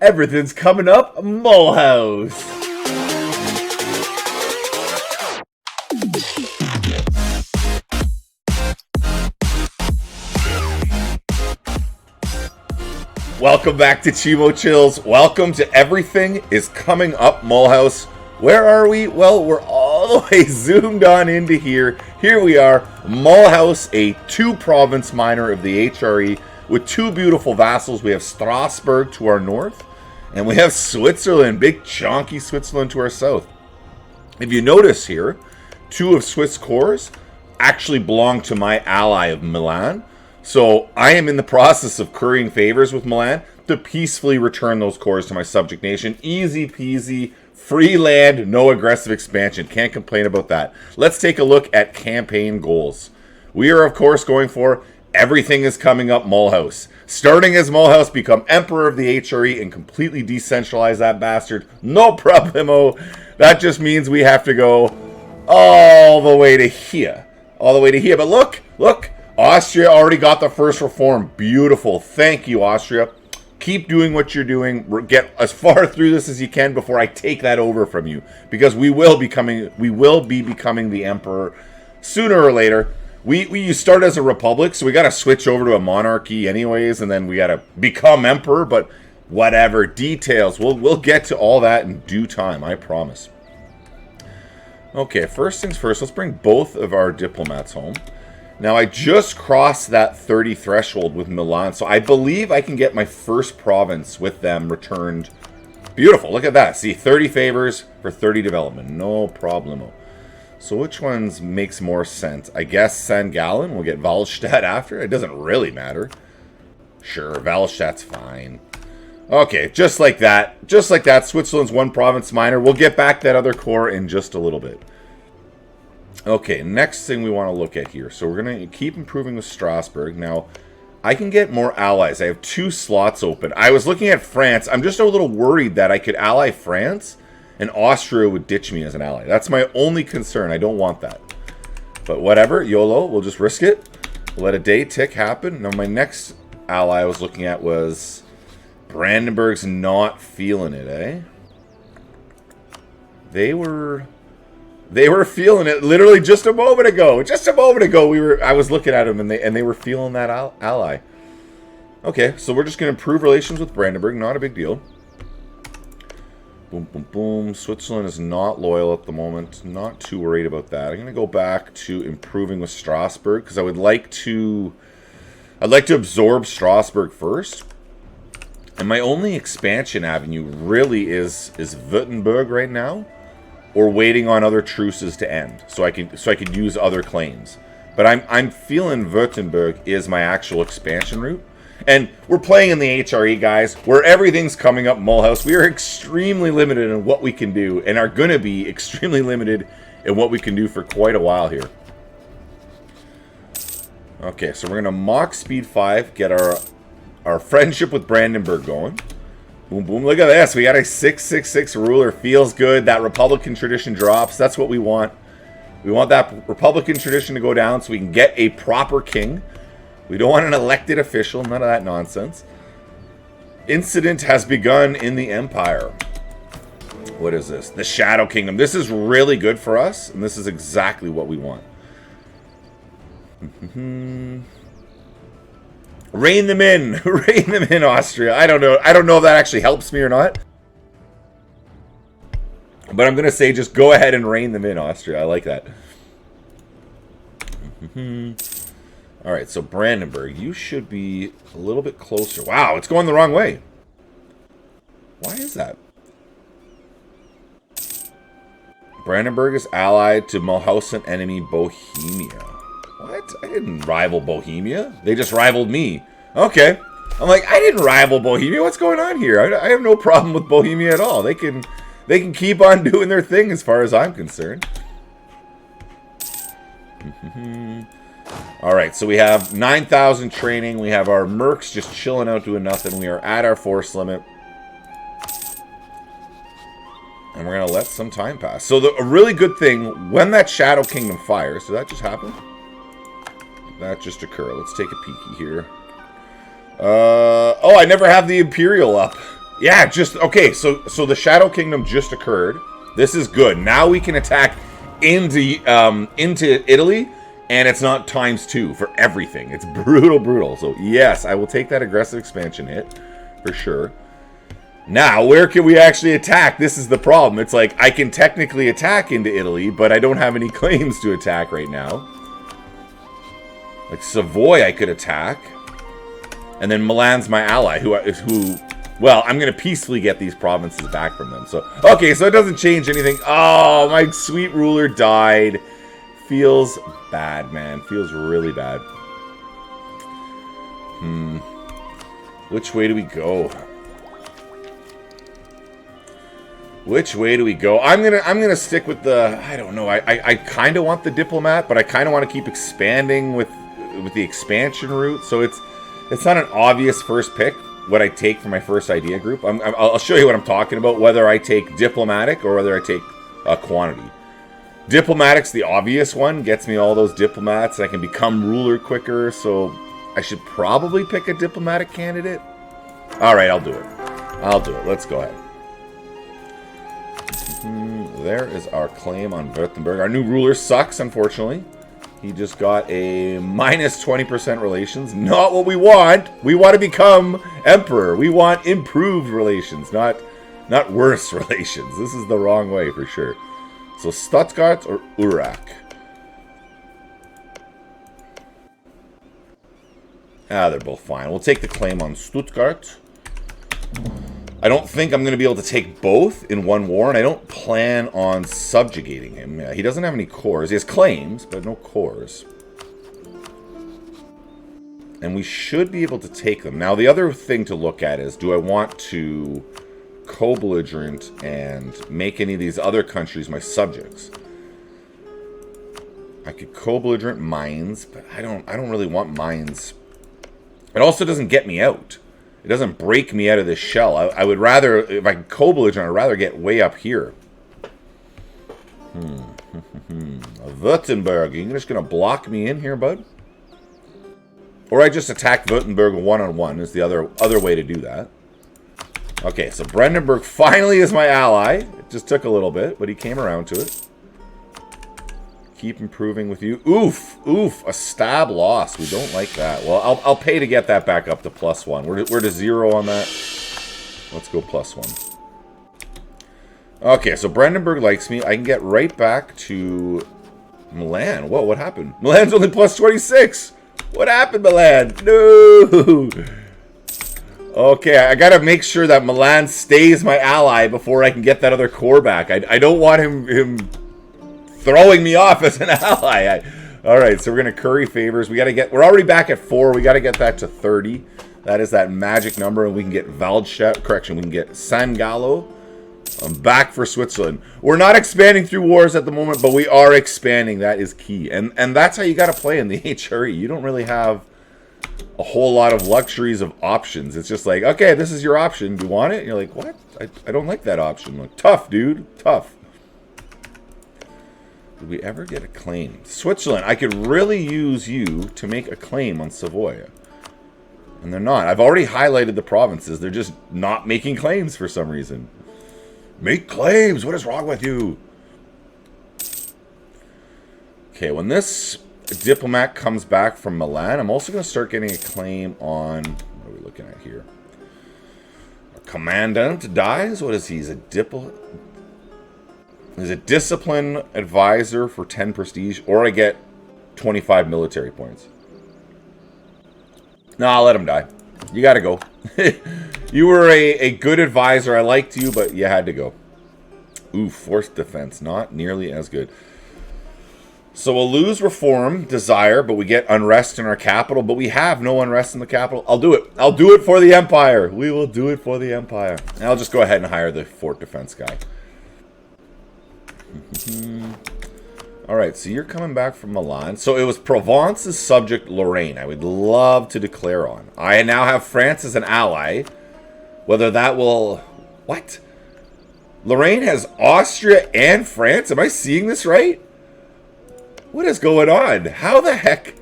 Everything's coming up Mulhouse. Welcome back to Chimo Chills. Welcome to Everything is Coming Up Mulhouse. Where are we? Well, we're all the way zoomed on into here. Here we are, Millhouse, a 2-province minor of the HRE with 2 beautiful vassals. We have Strasbourg to our north, and we have Switzerland, big chonky Switzerland to our south. If you notice here, 2 of Swiss cores actually belong to my ally of Milan. So I am in the process of currying favors with Milan to peacefully return those cores to my subject nation. Easy peasy, free land, no aggressive expansion. Can't complain about that. Let's take a look at campaign goals. We are, of course, going for Everything is Coming Up Mulhouse. Starting as Mulhouse, become Emperor of the HRE and completely decentralize that bastard. No problemo. That just means we have to go all the way to here. All the way to here. But look. Austria already got the first reform. Beautiful. Thank you, Austria. Keep doing what you're doing. Get as far through this as you can before I take that over from you. Because we will be becoming the emperor sooner or later. We start as a republic, so we got to switch over to a monarchy anyways, and then we got to become emperor, but whatever. Details. We'll get to all that in due time, I promise. Okay, first things first, let's bring both of our diplomats home. Now, I just crossed that 30 threshold with Milan, so I believe I can get my first province with them returned. Beautiful, look at that. See, 30 favors for 30 development. No problemo. So which ones makes more sense? I guess St. Gallen. We'll get Walstadt after. It doesn't really matter. Sure, Walstadt's fine. Okay, just like that. Just like that, Switzerland's 1 province minor. We'll get back that other core in just a little bit. Okay, next thing we want to look at here. So we're going to keep improving with Strasbourg. Now, I can get more allies. I have 2 slots open. I was looking at France. I'm just a little worried that I could ally France and Austria would ditch me as an ally. That's my only concern. I don't want that. But whatever, YOLO. We'll just risk it. We'll let a day tick happen. Now, my next ally I was looking at was Brandenburg's not feeling it, eh? They were feeling it literally just a moment ago. Just a moment ago, I was looking at them and they were feeling that ally. Okay, so we're just going to improve relations with Brandenburg. Not a big deal. Boom, boom, boom. Switzerland is not loyal at the moment. Not too worried about that. I'm going to go back to improving with Strasbourg because I'd like to absorb Strasbourg first. And my only expansion avenue really is Württemberg right now, or waiting on other truces to end, so I could use other claims. But I'm feeling Württemberg is my actual expansion route. And we're playing in the HRE, guys, where everything's coming up Mulhouse. We are extremely limited in what we can do, and are going to be extremely limited in what we can do for quite a while here. Okay, so we're going to mock speed 5, get our friendship with Brandenburg going. Boom, boom. Look at this. We got a 666 ruler. Feels good. That Republican tradition drops. That's what we want. We want that Republican tradition to go down so we can get a proper king. We don't want an elected official. None of that nonsense. Incident has begun in the Empire. What is this? The Shadow Kingdom. This is really good for us, and this is exactly what we want. Rein them in. Rein them in, Austria. I don't know. I don't know if that actually helps me or not. But I'm going to say just go ahead and rein them in, Austria. I like that. All right, so Brandenburg, you should be a little bit closer. Wow, it's going the wrong way. Why is that? Brandenburg is allied to Mulhausen enemy Bohemia. What? I didn't rival Bohemia. They just rivaled me. Okay. I'm like, I didn't rival Bohemia. What's going on here? I have no problem with Bohemia at all. They can keep on doing their thing as far as I'm concerned. All right, so we have 9,000 training. We have our mercs just chilling out doing nothing. We are at our force limit. And we're going to let some time pass. So a really good thing, when that Shadow Kingdom fires, did that just happen? That just occurred. Let's take a peeky here. Oh, I never have the Imperial up. Yeah, just okay. So the Shadow Kingdom just occurred. This is good. Now we can attack into Italy, and it's not ×2 for everything. It's brutal. So yes, I will take that aggressive expansion hit for sure. Now, where can we actually attack? This is the problem. It's like I can technically attack into Italy, but I don't have any claims to attack right now. Like Savoy, I could attack, and then Milan's my ally, who. Well, I'm going to peacefully get these provinces back from them. So, okay, so it doesn't change anything. Oh, my sweet ruler died. Feels bad, man. Feels really bad. Which way do we go? Which way do we go? I'm gonna stick with the, I don't know. I kind of want the diplomat, but I kind of want to keep expanding with the expansion route. So it's not an obvious first pick. What I take for my first idea group. I'll show you what I'm talking about, whether I take diplomatic or whether I take quantity. Diplomatic's the obvious one, gets me all those diplomats, I can become ruler quicker, so I should probably pick a diplomatic candidate. Alright, I'll do it. Let's go ahead. There is our claim on Württemberg. Our new ruler sucks, unfortunately. He just got a minus 20% relations. Not what we want. We want to become emperor. We want improved relations, not worse relations. This is the wrong way for sure. So Stuttgart or Urach? They're both fine. We'll take the claim on Stuttgart. I don't think I'm going to be able to take both in one war, and I don't plan on subjugating him. He doesn't have any cores. He has claims, but no cores. And we should be able to take them. Now, the other thing to look at is, do I want to co-belligerent and make any of these other countries my subjects? I could co-belligerent mines, but I don't really want mines. It also doesn't get me out. It doesn't break me out of this shell. I would rather, if I can co-belligerent, I'd rather get way up here. Württemberg, are you just going to block me in here, bud? Or I just attack Württemberg one-on-one is the other way to do that. Okay, so Brandenburg finally is my ally. It just took a little bit, but he came around to it. Keep improving with you. Oof, a stab loss. We don't like that. Well, I'll pay to get that back up to +1. We're to 0 on that. Let's go +1. Okay, so Brandenburg likes me. I can get right back to Milan. Whoa, what happened? Milan's only +26. What happened, Milan? No. Okay, I gotta make sure that Milan stays my ally before I can get that other core back. I don't want him throwing me off as an ally. Alright, so we're going to curry favors. We're already back at 4. We got to get that to 30. That is that magic number, and we can get Waldstadt. Correction, we can get San Gallo. I'm back for Switzerland. We're not expanding through wars at the moment, but we are expanding. That is key. And that's how you got to play in the HRE. You don't really have a whole lot of luxuries of options. It's just like, okay, this is your option. Do you want it? And you're like, what? I don't like that option. I'm like, tough, dude. Tough. Did we ever get a claim? Switzerland, I could really use you to make a claim on Savoy. And they're not. I've already highlighted the provinces. They're just not making claims for some reason. Make claims! What is wrong with you? Okay, when this diplomat comes back from Milan, I'm also going to start getting a claim on... What are we looking at here? Our commandant dies? What is he? He's a diplomat... He's a discipline advisor for 10 prestige, or I get 25 military points. No, I'll let him die. You gotta go. You were a good advisor. I liked you, but you had to go. Ooh, forced defense. Not nearly as good. So we'll lose reform, desire, but we get unrest in our capital, but we have no unrest in the capital. I'll do it. I'll do it for the Empire. We will do it for the Empire. And I'll just go ahead and hire the fort defense guy. Alright, so you're coming back from Milan. So it was Provence's subject Lorraine. I would love to declare on. I now have France as an ally. Whether that will... What? Lorraine has Austria and France? Am I seeing this right? What is going on? How the heck...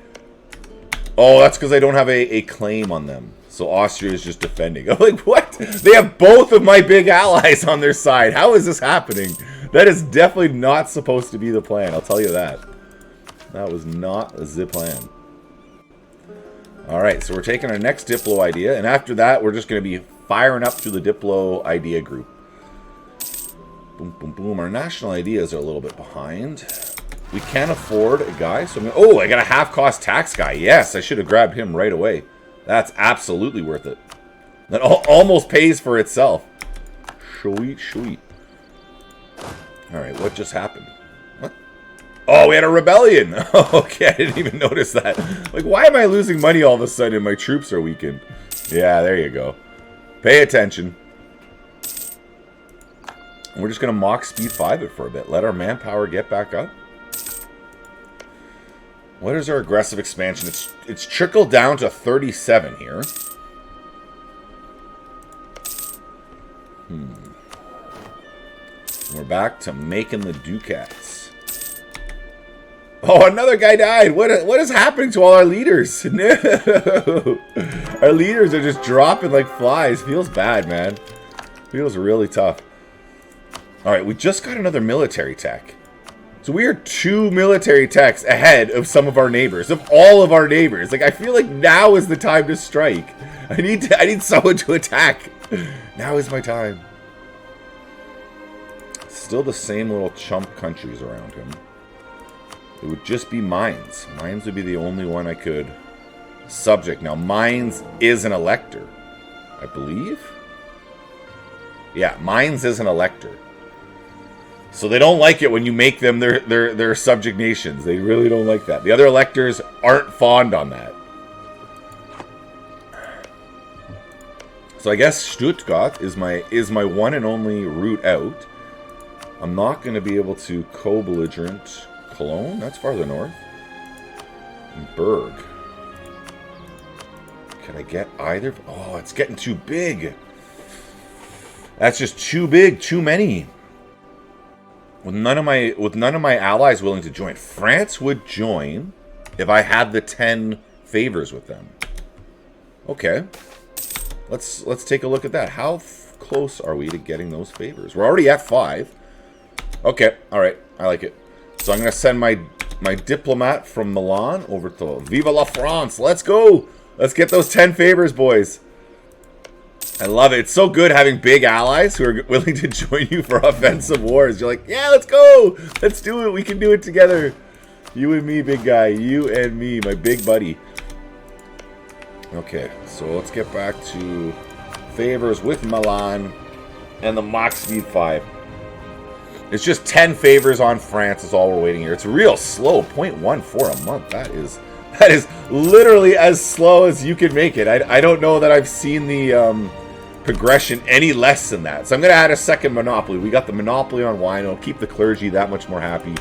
Oh, that's because I don't have a claim on them. So Austria is just defending. I'm like, what? They have both of my big allies on their side. How is this happening? That is definitely not supposed to be the plan. I'll tell you that. That was not the plan. Alright, so we're taking our next Diplo idea. And after that, we're just going to be firing up through the Diplo idea group. Boom, boom, boom. Our national ideas are a little bit behind. We can't afford a guy. So I'm gonna, oh, I got a half-cost tax guy. Yes, I should have grabbed him right away. That's absolutely worth it. That almost pays for itself. Sweet, sweet. Alright, what just happened? What? Oh, we had a rebellion! Okay, I didn't even notice that. Like, why am I losing money all of a sudden and my troops are weakened? Yeah, there you go. Pay attention. We're just going to mock speed 5 it for a bit. Let our manpower get back up. What is our aggressive expansion? It's trickled down to 37 here. We're back to making the ducats. Oh, another guy died. What is happening to all our leaders? No. Our leaders are just dropping like flies. Feels bad, man. Feels really tough. All right, we just got another military tech. So we are 2 military techs ahead of some of our neighbors, of all of our neighbors. Like, I feel like now is the time to strike. I need someone to attack. Now is my time. Still the same little chump countries around him. It would just be Mines. Mines would be the only one I could subject. Now, Mines is an elector, I believe. Yeah, Mines is an elector. So they don't like it when you make them their subject nations. They really don't like that. The other electors aren't fond on that. So I guess Stuttgart is my one and only route out. I'm not going to be able to co-belligerent Cologne. That's farther north. And Berg. Can I get either? Oh, it's getting too big. That's just too big. Too many. With none of my allies willing to join. France would join if I had the 10 favors with them. Okay. Let's take a look at that. How close are we to getting those favors? We're already at 5. Okay. All right. I like it. So I'm going to send my diplomat from Milan over to Viva la France. Let's go. Let's get those 10 favors, boys. I love it. It's so good having big allies who are willing to join you for offensive wars. You're like, yeah, let's go. Let's do it. We can do it together. You and me, big guy. You and me, my big buddy. Okay, so let's get back to favors with Milan and the Mach Speed 5. It's just 10 favors on France is all we're waiting here. It's real slow. 0.14 a month. That is literally as slow as you can make it. I don't know that I've seen the progression any less than that. So I'm going to add a second monopoly. We got the monopoly on wine. It'll keep the clergy that much more happy.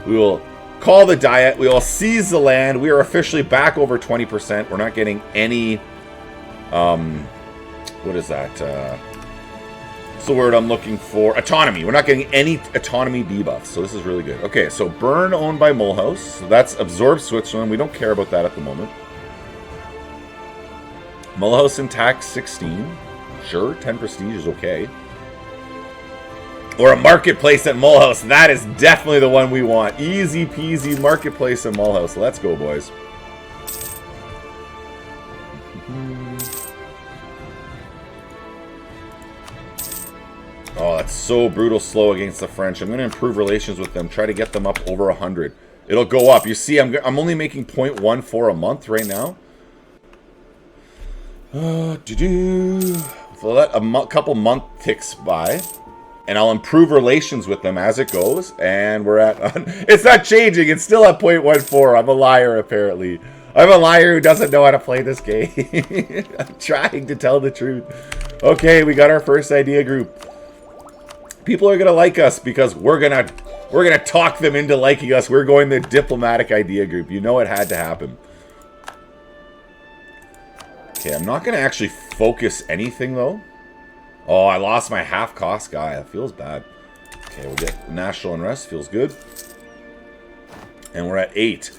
We will call the diet. We will seize the land. We are officially back over 20%. We're not getting any, what is that? What's the word I'm looking for? Autonomy. We're not getting any autonomy debuffs. So this is really good. Okay, so Bern owned by Millhouse. So that's absorb Switzerland. We don't care about that at the moment. Millhouse in tax 16. Sure, 10 prestige is okay. Or a marketplace at Millhouse. That is definitely the one we want. Easy peasy marketplace at Millhouse. Let's go, boys. Oh, that's so brutal slow against the French. I'm going to improve relations with them. Try to get them up over 100. It'll go up. You see, I'm only making 0.14 a month right now. So let a couple month ticks by, and I'll improve relations with them as it goes. And we're at... it's not changing. It's still at 0.14. I'm a liar, apparently. I'm a liar who doesn't know how to play this game. I'm trying to tell the truth. Okay, we got our first idea group. People are going to like us because we're gonna talk them into liking us. We're going the diplomatic idea group. You know it had to happen. Okay, I'm not going to actually focus anything, though. Oh, I lost my half-cost guy. That feels bad. Okay, we'll get national unrest. Feels good. And we're at 8.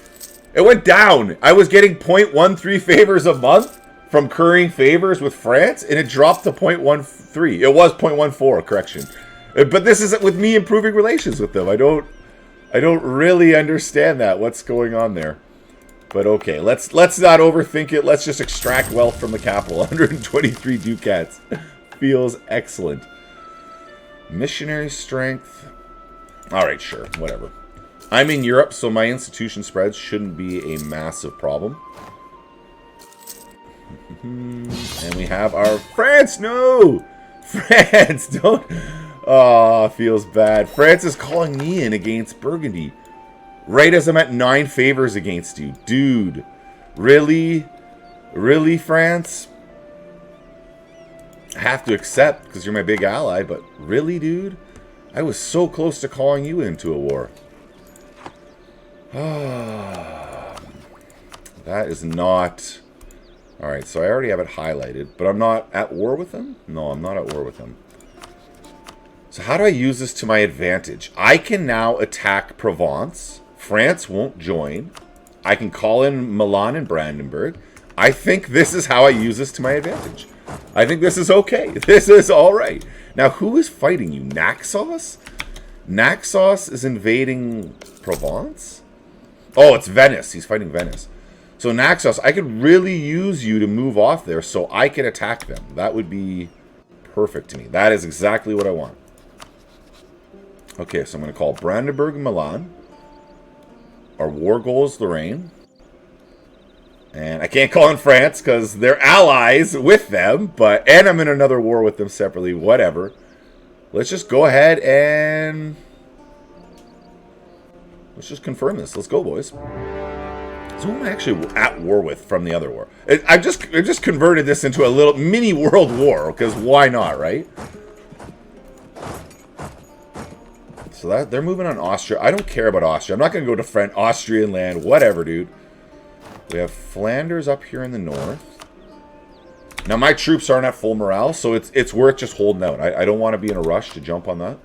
It went down. I was getting 0.13 favors a month from currying favors with France, and it dropped to 0.13. It was 0.14, correction. But this is with me improving relations with them. I don't really understand that. What's going on there? But okay, let's not overthink it. Let's just extract wealth from the capital. 123 ducats. Feels excellent. Missionary strength. Alright, sure. Whatever. I'm in Europe, so my institution spreads shouldn't be a massive problem. And we have our France. No! France, don't... Oh, feels bad. France is calling me in against Burgundy. Right as I'm at 9 favors against you. Dude. Really? Really, France? I have to accept because you're my big ally, but really, dude? I was so close to calling you into a war. That is not... Alright, so I already have it highlighted, but I'm not at war with them? No, I'm not at war with them. So how do I use this to my advantage? I can now attack Provence. France won't join. I can call in Milan and Brandenburg. I think this is how I use this to my advantage. I think this is okay. This is alright. Now, who is fighting you? Naxos? Naxos is invading Provence? Oh, it's Venice. He's fighting Venice. So Naxos, I could really use you to move off there so I can attack them. That would be perfect to me. That is exactly what I want. Okay, so I'm going to call Brandenburg and Milan. Our war goal is Lorraine. And I can't call in France because they're allies with them. And I'm in another war with them separately. Whatever. Let's just go ahead and... Let's just confirm this. Let's go, boys. So who am I actually at war with from the other war? I've just converted this into a little mini world war, because why not, right? So that they're moving on Austria. I don't care about Austria. I'm not going to go defend Austrian land. Whatever, dude. We have Flanders up here in the north. Now, my troops aren't at full morale, so it's worth just holding out. I don't want to be in a rush to jump on that.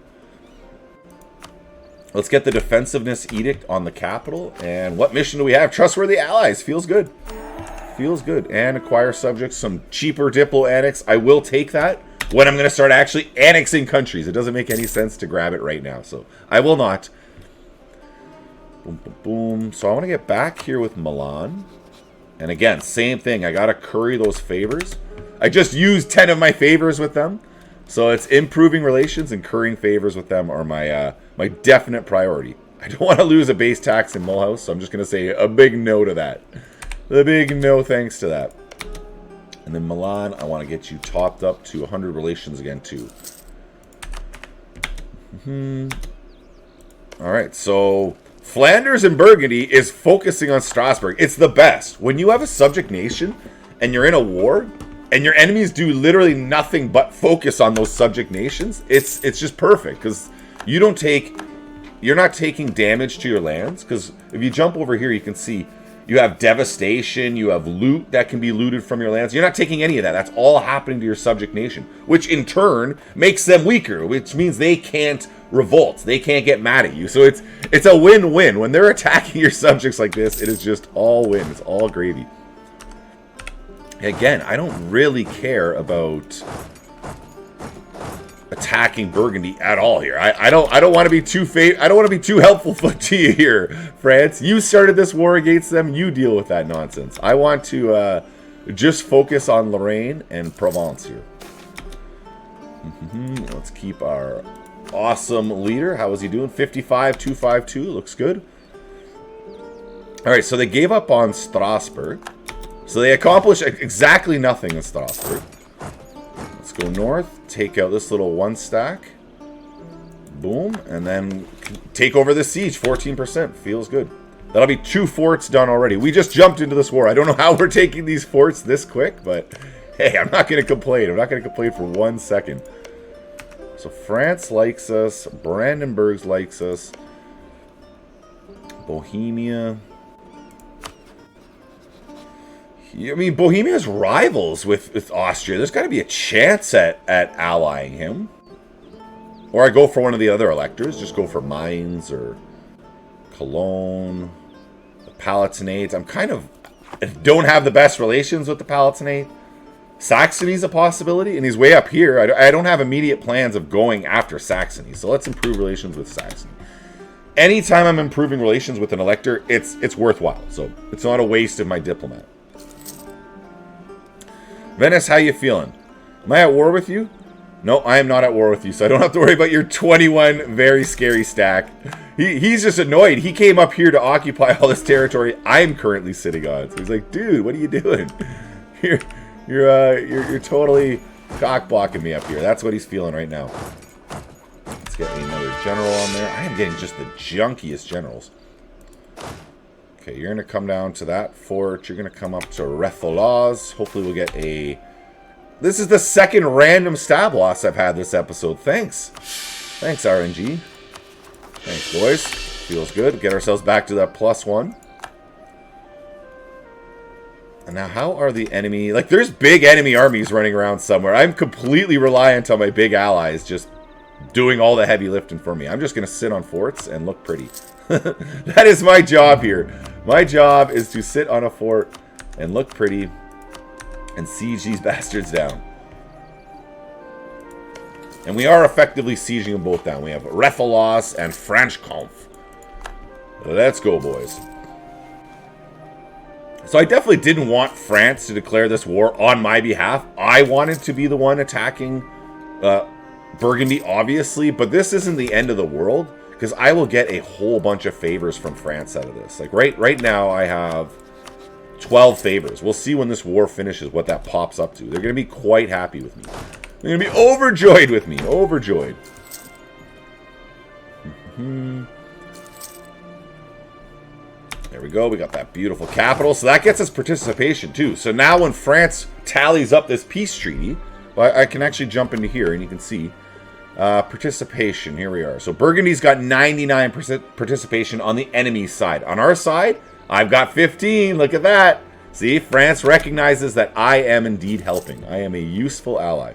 Let's get the defensiveness edict on the capital. And what mission do we have? Trustworthy allies. Feels good. Feels good. And acquire subjects. Some cheaper Diplo annex. I will take that when I'm going to start actually annexing countries. It doesn't make any sense to grab it right now. So I will not. Boom, boom, boom. So I want to get back here with Milan. And again, same thing. I got to curry those favors. I just used 10 of my favors with them. So it's improving relations and currying favors with them are my my definite priority. I don't want to lose a base tax in Millhouse, so I'm just going to say a big no to that. A big no thanks to that. And then Milan, I want to get you topped up to 100 relations again, too. Alright, so Flanders and Burgundy is focusing on Strasbourg. It's the best. When you have a subject nation and you're in a war... and your enemies do literally nothing but focus on those subject nations, it's just perfect, because you're not taking damage to your lands, because if you jump over here, you can see you have devastation, you have loot that can be looted from your lands. You're not taking any of that. That's all happening to your subject nation, which in turn makes them weaker, which means they can't revolt. They can't get mad at you. So it's a win-win. When they're attacking your subjects like this, it is just all win. It's all gravy. Again, I don't really care about attacking Burgundy at all here. I don't want to be too helpful to you here, France. You started this war against them. You deal with that nonsense. I want to just focus on Lorraine and Provence here. Let's keep our awesome leader. How is he doing? 55-252. Looks good. All right, so they gave up on Strasbourg. So they accomplished exactly nothing in Strasbourg. Let's go north, take out this little one stack. Boom, and then take over the siege, 14%. Feels good. That'll be 2 forts done already. We just jumped into this war. I don't know how we're taking these forts this quick, but hey, I'm not going to complain. I'm not going to complain for 1 second. So France likes us. Brandenburg likes us. Bohemia... I mean, Bohemia's rivals with Austria. There's got to be a chance at allying him. Or I go for one of the other electors. Just go for Mainz or Cologne. The Palatinates. I'm kind of... don't have the best relations with the Palatinate. Saxony's a possibility, and he's way up here. I don't have immediate plans of going after Saxony, so let's improve relations with Saxony. Anytime I'm improving relations with an elector, it's worthwhile, so it's not a waste of my diplomat. Venice, how you feeling? Am I at war with you? No, I am not at war with you, so I don't have to worry about your 21 very scary stack. He's just annoyed. He came up here to occupy all this territory I'm currently sitting on. So he's like, dude, what are you doing? You're totally cock-blocking me up here. That's what he's feeling right now. Let's get another general on there. I am getting just the junkiest generals. Okay, you're going to come down to that fort. You're going to come up to Retholas. Hopefully we'll get a... This is the second random stab loss I've had this episode. Thanks. Thanks, RNG. Thanks, boys. Feels good. Get ourselves back to that +1. And now, how are the enemy... Like, there's big enemy armies running around somewhere. I'm completely reliant on my big allies just doing all the heavy lifting for me. I'm just going to sit on forts and look pretty. That is my job here. My job is to sit on a fort and look pretty and siege these bastards down. And we are effectively sieging them both down. We have Retholas and Franche-Comte. Let's go, boys. So I definitely didn't want France to declare this war on my behalf. I wanted to be the one attacking Burgundy, obviously. But this isn't the end of the world, because I will get a whole bunch of favors from France out of this. Like right now, I have 12 favors. We'll see when this war finishes what that pops up to. They're going to be quite happy with me. They're going to be overjoyed with me. Overjoyed. There we go. We got that beautiful capital. So that gets us participation too. So now when France tallies up this peace treaty, well, I can actually jump into here and you can see participation. Here we are. So Burgundy's got 99% participation on the enemy side. On our side, I've got 15. Look at that. See, France recognizes that I am indeed helping. I am a useful ally.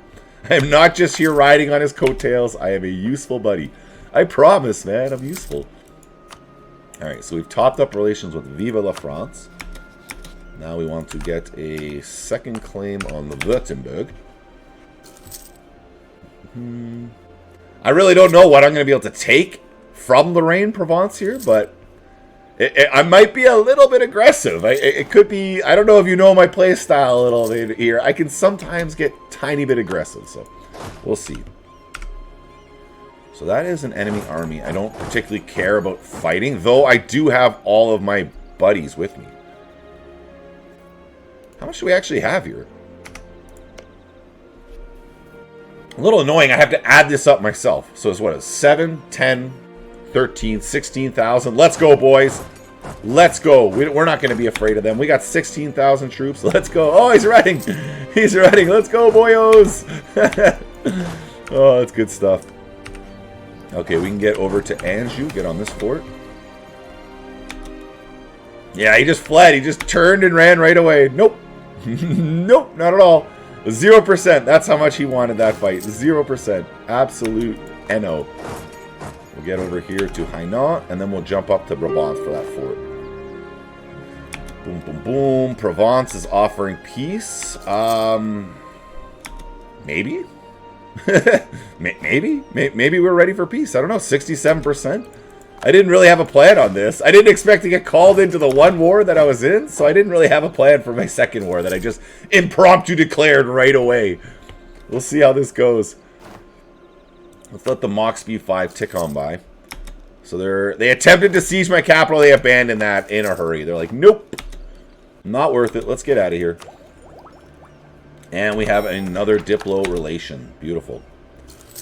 I am not just here riding on his coattails. I am a useful buddy. I promise, man. I'm useful. All right, so we've topped up relations with Vive la France. Now we want to get a second claim on the Württemberg. I really don't know what I'm going to be able to take from Lorraine, Provence here, but I might be a little bit aggressive. It could be, I don't know if you know my play style a little bit here. I can sometimes get tiny bit aggressive, so we'll see. So that is an enemy army. I don't particularly care about fighting, though I do have all of my buddies with me. How much do we actually have here? A little annoying. I have to add this up myself. So it's what? 7, 10, 13, 16,000. Let's go, boys. Let's go. We're not going to be afraid of them. We got 16,000 troops. Let's go. Oh, he's running. He's running. Let's go, boyos. Oh, that's good stuff. Okay, we can get over to Anjou. Get on this fort. Yeah, he just fled. He just turned and ran right away. Nope. Nope, not at all. 0%. That's how much he wanted that fight. 0%. Absolute NO. We'll get over here to Hainaut, and then we'll jump up to Brabant for that fort. Boom, boom, boom. Provence is offering peace. Maybe? Maybe we're ready for peace. I don't know. 67%. I didn't really have a plan on this. I didn't expect to get called into the one war that I was in, so I didn't really have a plan for my second war that I just impromptu declared right away. We'll see how this goes. Let's let the Mach Speed 5 tick on by. So they attempted to siege my capital. They abandoned that in a hurry. They're like, nope, not worth it. Let's get out of here. And we have another Diplo relation. Beautiful.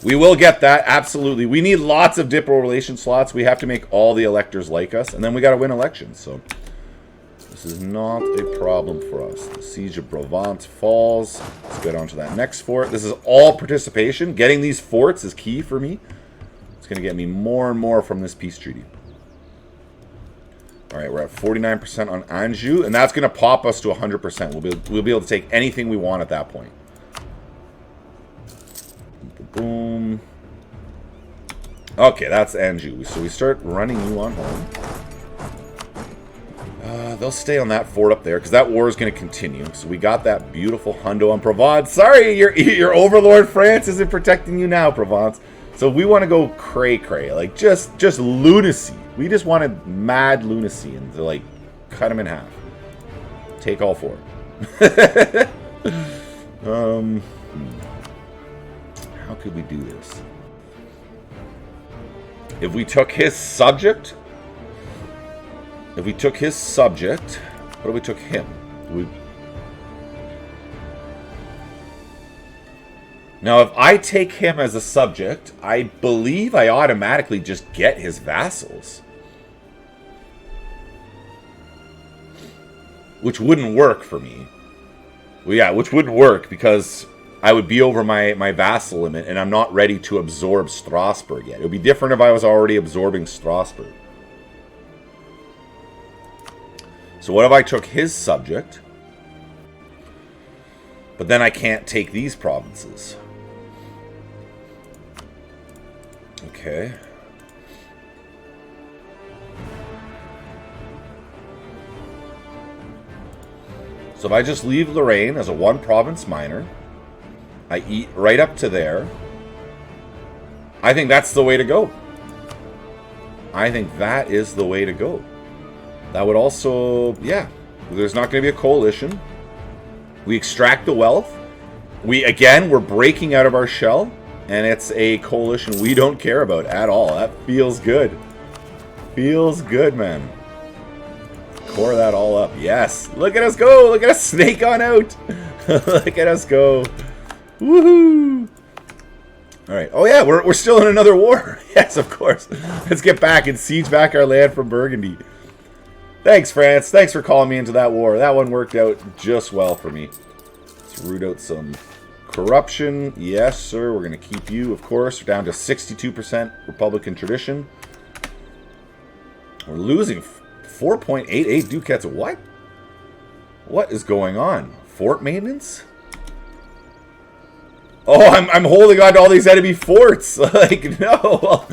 We will get that, absolutely. We need lots of Diplo relation slots. We have to make all the electors like us. And then we got to win elections. So this is not a problem for us. The Siege of Provence falls. Let's get on to that next fort. This is all participation. Getting these forts is key for me. It's going to get me more and more from this peace treaty. All right, we're at 49% on Anjou, and that's going to pop us to 100%. We'll be able to take anything we want at that point. Boom. Okay, that's Anjou. So we start running you on home. they'll stay on that fort up there because that war is going to continue. So we got that beautiful hundo on Provence. Sorry, your overlord France isn't protecting you now, Provence. So we want to go cray-cray, like just lunacy. We just wanted mad lunacy and to like cut him in half. Take all four. How could we do this? If we took his subject, what if we took him? Now, if I take him as a subject, I believe I automatically just get his vassals. Which wouldn't work for me. Well, yeah, which wouldn't work because I would be over my vassal limit and I'm not ready to absorb Strasbourg yet. It would be different if I was already absorbing Strasbourg. So what if I took his subject, but then I can't take these provinces? Okay. So if I just leave Lorraine as a one province minor, I eat right up to there, I think that's the way to go. I think that is the way to go. That would also, yeah, there's not going to be a coalition. We extract the wealth. We're breaking out of our shell, and it's a coalition we don't care about at all. That feels good. Feels good, man. Core that all up. Yes. Look at us go. Look at us snake on out. Look at us go. Woohoo. All right. Oh, yeah, we're still in another war. Yes, of course. Let's get back and siege back our land from Burgundy. Thanks, France. Thanks for calling me into that war. That one worked out just well for me. Let's root out some corruption. Yes, sir. We're going to keep you, of course. We're down to 62% Republican tradition. We're losing 4.88 ducats. What? What is going on? Fort maintenance? Oh, I'm holding on to all these enemy forts. Like, no.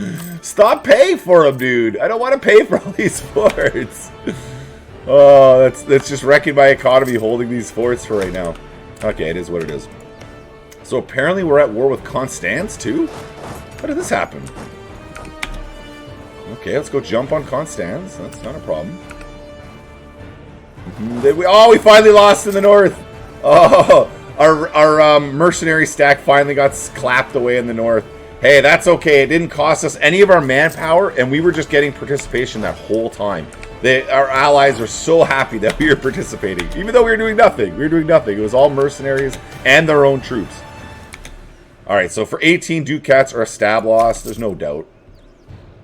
Stop paying for them, dude. I don't want to pay for all these forts. Oh, that's just wrecking my economy holding these forts for right now. Okay, it is what it is. So apparently we're at war with Constance, too? How did this happen? Okay, let's go jump on Constance. That's not a problem. We finally lost in the north. Oh, our mercenary stack finally got clapped away in the north. Hey, that's okay. It didn't cost us any of our manpower, and we were just getting participation that whole time. Our allies were so happy that we were participating, even though we were doing nothing. We were doing nothing. It was all mercenaries and their own troops. All right, so for 18 ducats or a stab loss, there's no doubt.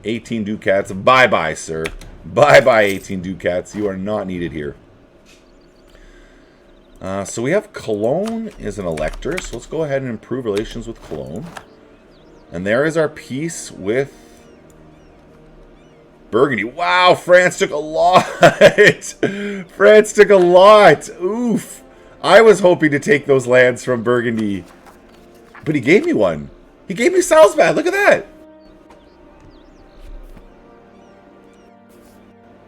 18 ducats. Bye-bye, sir. Bye-bye, 18 ducats. You are not needed here. So we have Cologne is an elector, so let's go ahead and improve relations with Cologne. And there is our peace with Burgundy. Wow, France took a lot. France took a lot. Oof. I was hoping to take those lands from Burgundy. But he gave me one. He gave me Salzburg. Look at that.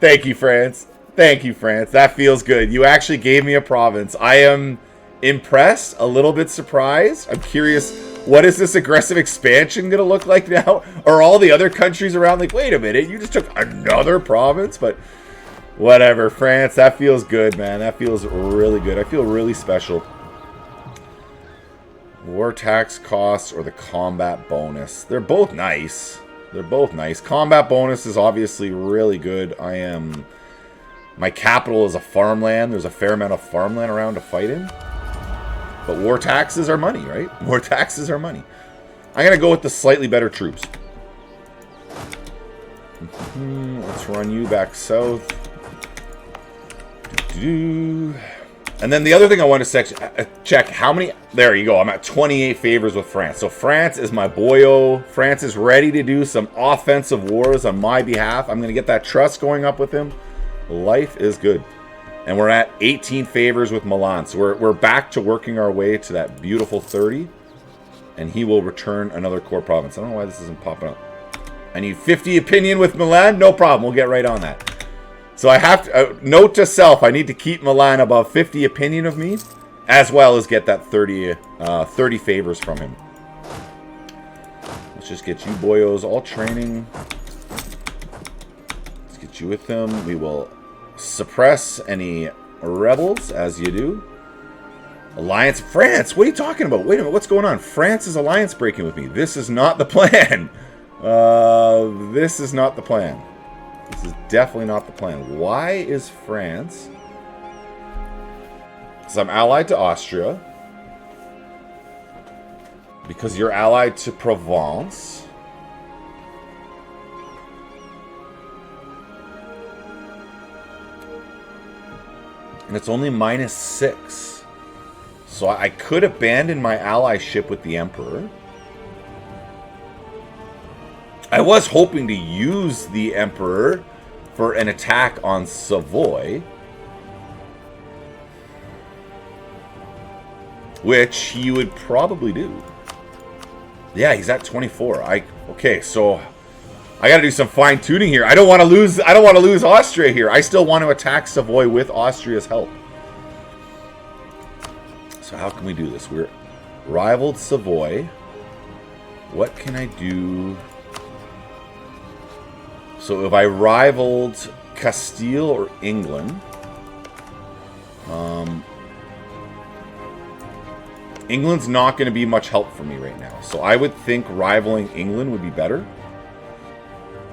Thank you, France. Thank you, France. That feels good. You actually gave me a province. I am impressed, a little bit surprised. I'm curious, what is this aggressive expansion going to look like now? Are all the other countries around like, wait a minute, you just took another province? But whatever, France, that feels good, man. That feels really good. I feel really special. War tax costs or the combat bonus. They're both nice. They're both nice. Combat bonus is obviously really good. My capital is a farmland. There's a fair amount of farmland around to fight in. But war taxes are money, right? War taxes are money. I'm going to go with the slightly better troops. Let's run you back south. And then the other thing I want to check how many... There you go. I'm at 28 favors with France. So France is my boyo. France is ready to do some offensive wars on my behalf. I'm going to get that trust going up with him. Life is good. And we're at 18 favors with Milan. So we're back to working our way to that beautiful 30. And he will return another core province. I don't know why this isn't popping up. I need 50 opinion with Milan. No problem. We'll get right on that. So I have to, note to self, I need to keep Milan above 50 opinion of me, as well as get that 30 favors from him. Let's just get you boyos all training. Let's get you with them. We will suppress any rebels, as you do. Alliance, France, what are you talking about? Wait a minute, what's going on? France is alliance breaking with me. This is not the plan. This is not the plan. This is definitely not the plan. Why is France? Because I'm allied to Austria. Because you're allied to Provence. And it's only -6. So I could abandon my allyship with the Emperor. I was hoping to use the Emperor for an attack on Savoy. Which he would probably do. Yeah, he's at 24. Okay, so I gotta do some fine-tuning here. I don't want to lose Austria here. I still want to attack Savoy with Austria's help. So how can we do this? We're rivaled Savoy. What can I do? So if I rivaled Castile or England, England's not going to be much help for me right now. So I would think rivaling England would be better.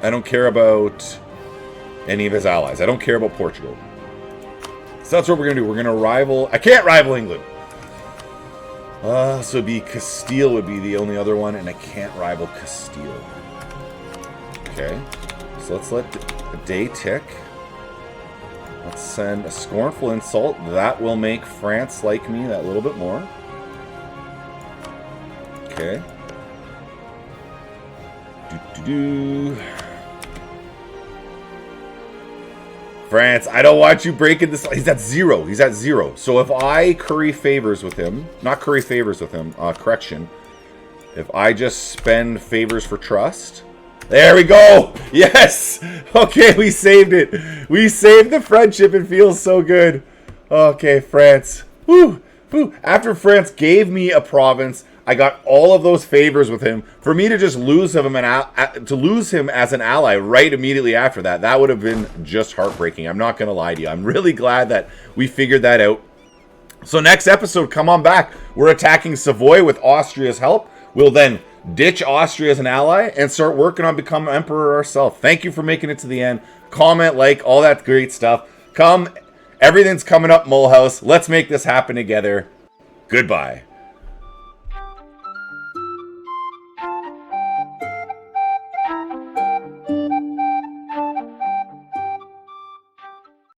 I don't care about any of his allies. I don't care about Portugal. So that's what we're going to do. We're going to rival... I can't rival England. So it'd be Castile would be the only other one, and I can't rival Castile. Okay. So let's let the day tick. Let's send a scornful insult. That will make France like me that little bit more. Okay. France, I don't want you breaking this. He's at 0. He's at 0. So if I curry favors with him, not curry favors with him, correction. If I just spend favors for trust. There we go. Yes. Okay, we saved it. We saved the friendship. It feels so good. Okay, France. Woo. Woo. After France gave me a province, I got all of those favors with him. For me to just lose him as an ally right immediately after that, that would have been just heartbreaking. I'm not going to lie to you. I'm really glad that we figured that out. So next episode, come on back. We're attacking Savoy with Austria's help. We'll then ditch Austria as an ally and start working on becoming emperor ourselves. Thank you for making it to the end. Comment, like, all that great stuff. Everything's coming up, Mulhouse. Let's make this happen together. Goodbye.